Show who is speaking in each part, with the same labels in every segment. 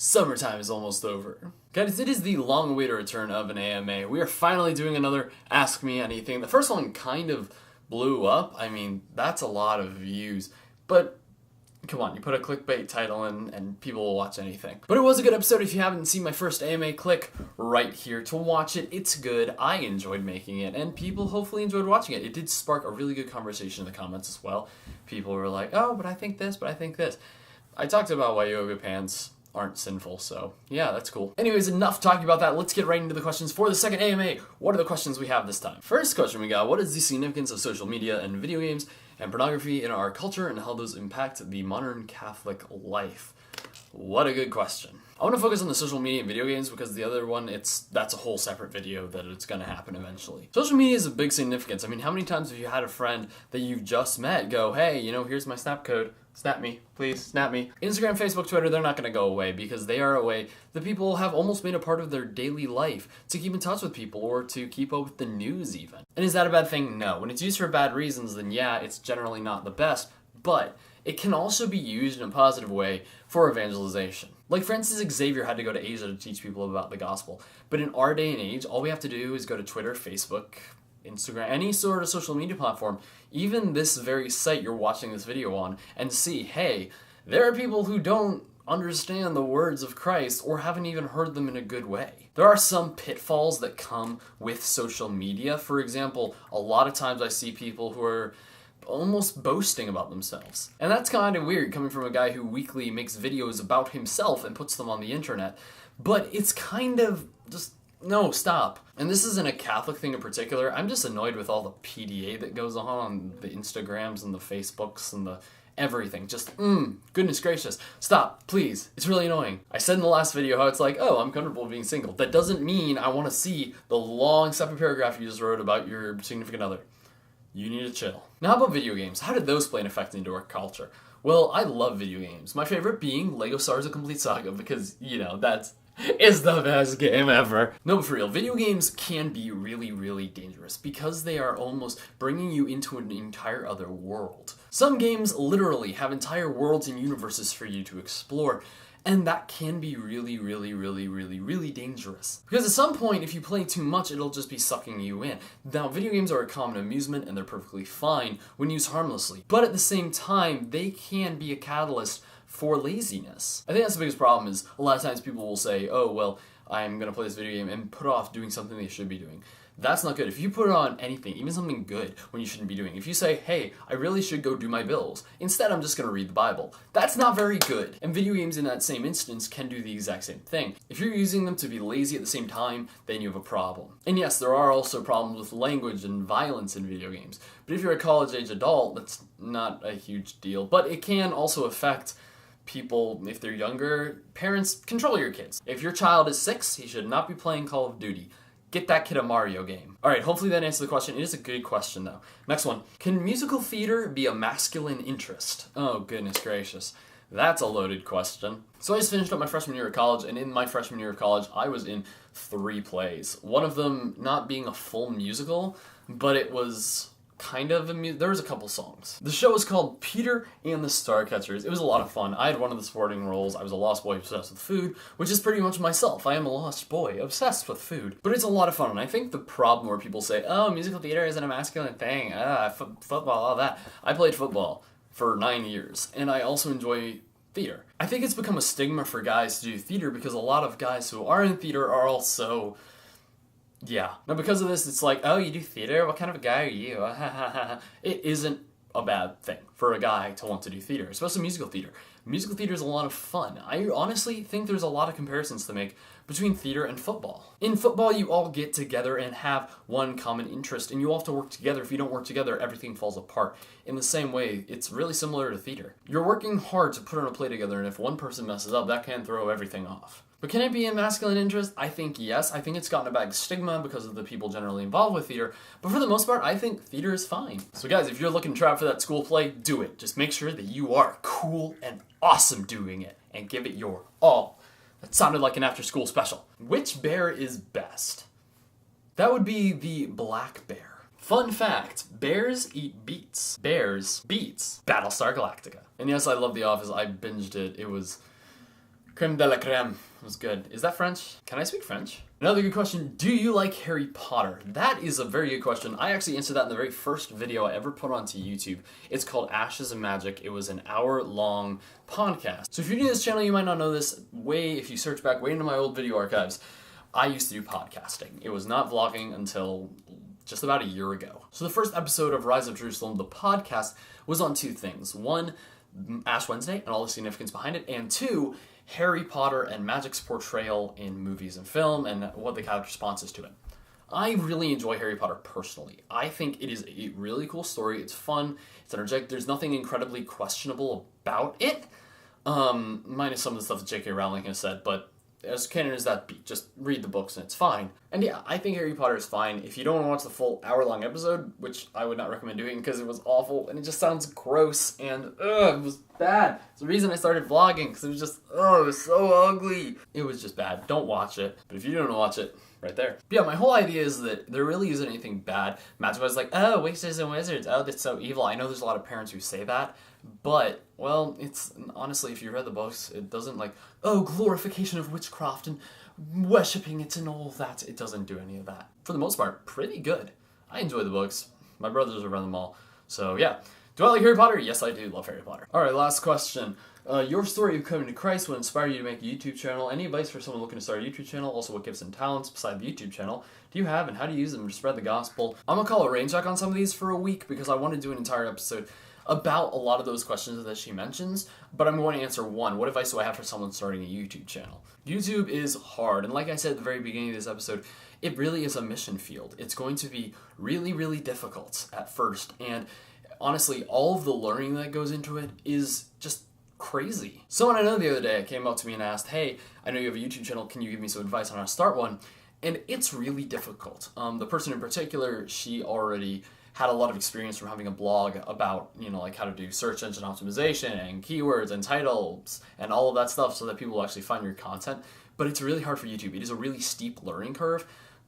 Speaker 1: Summertime is almost over. Guys, it is the long-awaited return of an AMA. We are finally doing another Ask Me Anything. The first one kind of blew up. I mean, that's a lot of views. But, come on, you put a clickbait title in and people will watch anything. But it was a good episode. If you haven't seen my first AMA, click right here to watch it. It's good. I enjoyed making it, and people hopefully enjoyed watching it. It did spark a really good conversation in the comments as well. People were like, oh, but I think this, but I think this. I talked about why yoga pants aren't sinful, so yeah, that's cool. Anyways, enough talking about that. Let's get right into the questions for the second AMA. What are the questions we have this time? First question we got, what is the significance of social media and video games and pornography in our culture and how those impact the modern Catholic life? What a good question. I want to focus on the social media and video games because the other one, that's a whole separate video that it's going to happen eventually. Social media is a big significance. I mean, how many times have you had a friend that you've just met go, hey, here's my snap code. Snap me, please, snap me. Instagram, Facebook, Twitter, they're not going to go away because they are a way that people have almost made a part of their daily life to keep in touch with people or to keep up with the news even. And is that a bad thing? No. When it's used for bad reasons, then yeah, it's generally not the best, but it can also be used in a positive way for evangelization. Like Francis Xavier had to go to Asia to teach people about the gospel, but in our day and age, all we have to do is go to Twitter, Facebook, Instagram, any sort of social media platform, even this very site you're watching this video on, and see, hey, there are people who don't understand the words of Christ or haven't even heard them in a good way. There are some pitfalls that come with social media. For example, a lot of times I see people who are almost boasting about themselves. And that's kind of weird coming from a guy who weekly makes videos about himself and puts them on the internet. But it's kind of just, no, stop. And this isn't a Catholic thing in particular. I'm just annoyed with all the PDA that goes on the Instagrams and the Facebooks and the everything. Just, goodness gracious. Stop, please. It's really annoying. I said in the last video how it's like, oh, I'm comfortable being single. That doesn't mean I want to see the long separate paragraph you just wrote about your significant other. You need to chill. Now, how about video games? How did those play an effect into our culture? Well, I love video games. My favorite being LEGO Star Wars: A Complete Saga because, it's the best game ever. No, but for real, video games can be really, really dangerous because they are almost bringing you into an entire other world. Some games literally have entire worlds and universes for you to explore, and that can be really, really, really, really, really dangerous. Because at some point, if you play too much, it'll just be sucking you in. Now, video games are a common amusement, and they're perfectly fine when used harmlessly. But at the same time, they can be a catalyst for laziness. I think that's the biggest problem is a lot of times people will say, oh, well, I'm going to play this video game and put off doing something they should be doing. That's not good. If you put on anything, even something good, when you shouldn't be doing, if you say, hey, I really should go do my bills, instead I'm just going to read the Bible, that's not very good. And video games in that same instance can do the exact same thing. If you're using them to be lazy at the same time, then you have a problem. And yes, there are also problems with language and violence in video games. But if you're a college-age adult, that's not a huge deal. But it can also affect people, if they're younger. Parents, control your kids. If your child is 6, he should not be playing Call of Duty. Get that kid a Mario game. Alright, hopefully that answers the question. It is a good question, though. Next one. Can musical theater be a masculine interest? Oh, goodness gracious. That's a loaded question. So I just finished up my freshman year of college, and in my freshman year of college, I was in 3 plays. One of them not being a full musical, but it was kind of there was a couple songs. The show was called Peter and the Starcatchers. It was a lot of fun. I had one of the supporting roles. I was a lost boy obsessed with food, which is pretty much myself. I am a lost boy obsessed with food. But it's a lot of fun, and I think the problem where people say, oh, musical theater isn't a masculine thing, football, all that. I played football for 9 years, and I also enjoy theater. I think it's become a stigma for guys to do theater because a lot of guys who are in theater are also yeah. Now, because of this, it's like, oh, you do theater? What kind of a guy are you? It isn't a bad thing for a guy to want to do theater, especially musical theater. Musical theater is a lot of fun. I honestly think there's a lot of comparisons to make between theater and football. In football, you all get together and have one common interest, and you all have to work together. If you don't work together, everything falls apart. In the same way, it's really similar to theater. You're working hard to put on a play together, and if one person messes up, that can throw everything off. But can it be a masculine interest? I think yes. I think it's gotten a bad stigma because of the people generally involved with theater. But for the most part, I think theater is fine. So guys, if you're looking to try out for that school play, do it. Just make sure that you are cool and awesome doing it. And give it your all. That sounded like an after-school special. Which bear is best? That would be the black bear. Fun fact, bears eat beets. Bears beets Battlestar Galactica. And yes, I love The Office. I binged it. It was Creme de la creme. It was good. Is that French? Can I speak French? Another good question. Do you like Harry Potter? That is a very good question. I actually answered that in the very first video I ever put onto YouTube. It's called Ashes and Magic. It was an hour-long podcast. So if you're new to this channel, you might not know this. If you search back way into my old video archives, I used to do podcasting. It was not vlogging until just about a year ago. So the first episode of Rise of Jerusalem, the podcast, was on two things. One, Ash Wednesday and all the significance behind it, and two, Harry Potter and magic's portrayal in movies and film and what the Catholic response is to it. I really enjoy Harry Potter personally. I think it is a really cool story. It's fun. It's energetic. There's nothing incredibly questionable about it, minus some of the stuff that J.K. Rowling has said, but as canon as that be, just read the books and it's fine. And yeah, I think Harry Potter is fine. If you don't want to watch the full hour-long episode, which I would not recommend doing because it was awful and it just sounds gross and it was bad. It's the reason I started vlogging, because it was just, it was so ugly. It was just bad. Don't watch it. But if you don't want to watch it, right there. But yeah, my whole idea is that there really isn't anything bad. Magic was like, oh, witches and wizards, oh, that's so evil. I know there's a lot of parents who say that, but, well, it's, honestly, if you read the books, it doesn't like, oh, glorification of witchcraft and worshipping it and all that. It doesn't do any of that. For the most part, pretty good. I enjoy the books. My brothers have read them all. So, yeah. Do I like Harry Potter? Yes, I do love Harry Potter. Alright, last question. Your story of coming to Christ would inspire you to make a YouTube channel. Any advice for someone looking to start a YouTube channel? Also, what gifts and talents beside the YouTube channel do you have, and how do you use them to spread the gospel? I'm gonna call a rain check on some of these for a week because I want to do an entire episode about a lot of those questions that she mentions, but I'm going to answer one. What advice do I have for someone starting a YouTube channel? YouTube is hard, and like I said at the very beginning of this episode, it really is a mission field. It's going to be really, really difficult at first, and honestly, all of the learning that goes into it is just crazy. Someone I know the other day came up to me and asked, hey, I know you have a YouTube channel, can you give me some advice on how to start one? And it's really difficult. The person in particular, she already had a lot of experience from having a blog about, like how to do search engine optimization and keywords and titles and all of that stuff so that people will actually find your content. But it's really hard for YouTube. It is a really steep learning curve,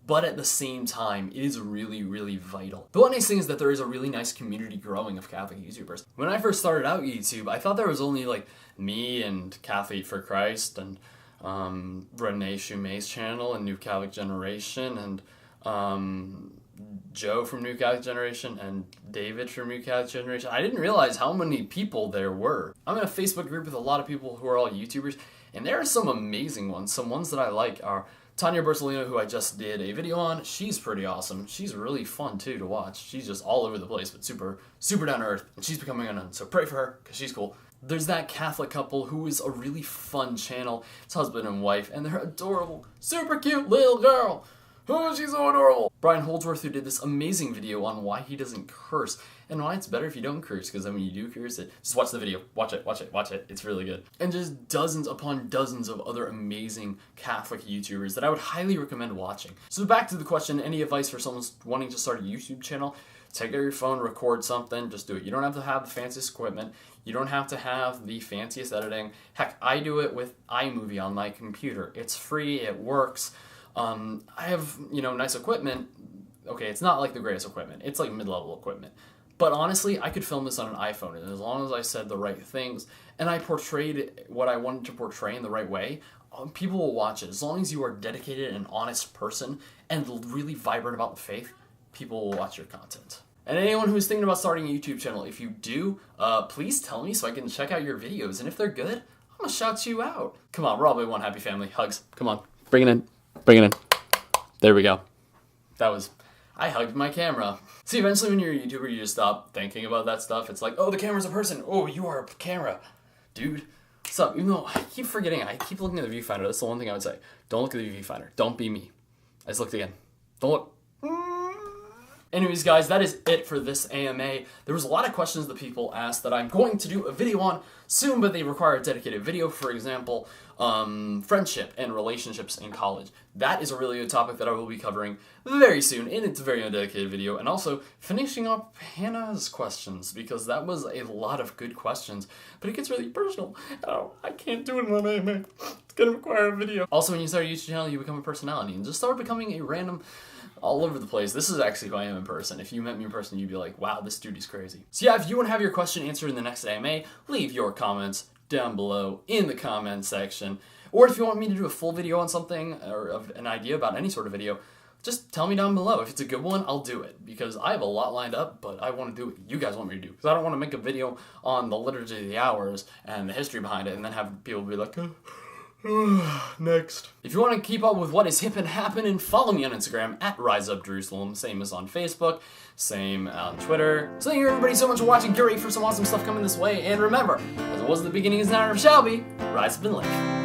Speaker 1: but at the same time, it is really, really vital. The one nice thing is that there is a really nice community growing of Catholic YouTubers. When I first started out YouTube, I thought there was only like me and Catholic for Christ and Renee Shumay's channel and New Catholic Generation and Joe from New Catholic Generation and David from New Catholic Generation. I didn't realize how many people there were. I'm in a Facebook group with a lot of people who are all YouTubers, and there are some amazing ones. Some ones that I like are Tanya Bertolino, who I just did a video on. She's pretty awesome. She's really fun, too, to watch. She's just all over the place, but super, super down to earth. And she's becoming a nun, so pray for her, because she's cool. There's that Catholic couple who is a really fun channel. It's husband and wife, and they're adorable, super cute little girl. Oh, she's so adorable. Brian Holdsworth, who did this amazing video on why he doesn't curse, and why it's better if you don't curse, because then when you do curse it, just watch the video. Watch it. It's really good. And just dozens upon dozens of other amazing Catholic YouTubers that I would highly recommend watching. So back to the question, any advice for someone wanting to start a YouTube channel? Take out your phone, record something, just do it. You don't have to have the fanciest equipment. You don't have to have the fanciest editing. Heck, I do it with iMovie on my computer. It's free, it works. I have, nice equipment. Okay, it's not like the greatest equipment. It's like mid-level equipment. But honestly, I could film this on an iPhone, and as long as I said the right things, and I portrayed what I wanted to portray in the right way, people will watch it. As long as you are dedicated and an honest person, and really vibrant about the faith, people will watch your content. And anyone who's thinking about starting a YouTube channel, if you do, please tell me so I can check out your videos, and if they're good, I'm gonna shout you out. Come on, we're all one happy family. Hugs. Come on, bring it in. Bring it in. There we go. I hugged my camera. See, eventually when you're a YouTuber, you just stop thinking about that stuff. It's like, oh, the camera's a person. Oh, you are a camera. Dude, what's up? Even though I keep forgetting, I keep looking at the viewfinder. That's the one thing I would say. Don't look at the viewfinder. Don't be me. I just looked again. Don't look. Anyways, guys, that is it for this AMA. There was a lot of questions that people asked that I'm going to do a video on soon, but they require a dedicated video. For example, friendship and relationships in college. That is a really good topic that I will be covering very soon, and it's a very undedicated video. And also, finishing up Hannah's questions, because that was a lot of good questions, but it gets really personal. Oh, I can't do it in one AMA. It's gonna require a video. Also, when you start a YouTube channel, you become a personality, and just start becoming a random all over the place. This is actually who I am in person. If you met me in person, you'd be like, wow, this dude is crazy. So yeah, if you want to have your question answered in the next AMA, leave your comments down below in the comment section. Or if you want me to do a full video on something, or an idea about any sort of video, just tell me down below. If it's a good one, I'll do it. Because I have a lot lined up, but I want to do what you guys want me to do. Because I don't want to make a video on the liturgy of the hours and the history behind it, and then have people be like, next. If you want to keep up with what is hip and happening, follow me on Instagram at RiseUpJerusalem, same as on Facebook, same on Twitter. So thank you everybody so much for watching. Get ready for some awesome stuff coming this way, and remember, as it was at the beginning, is now, and ever shall be, rise up and live.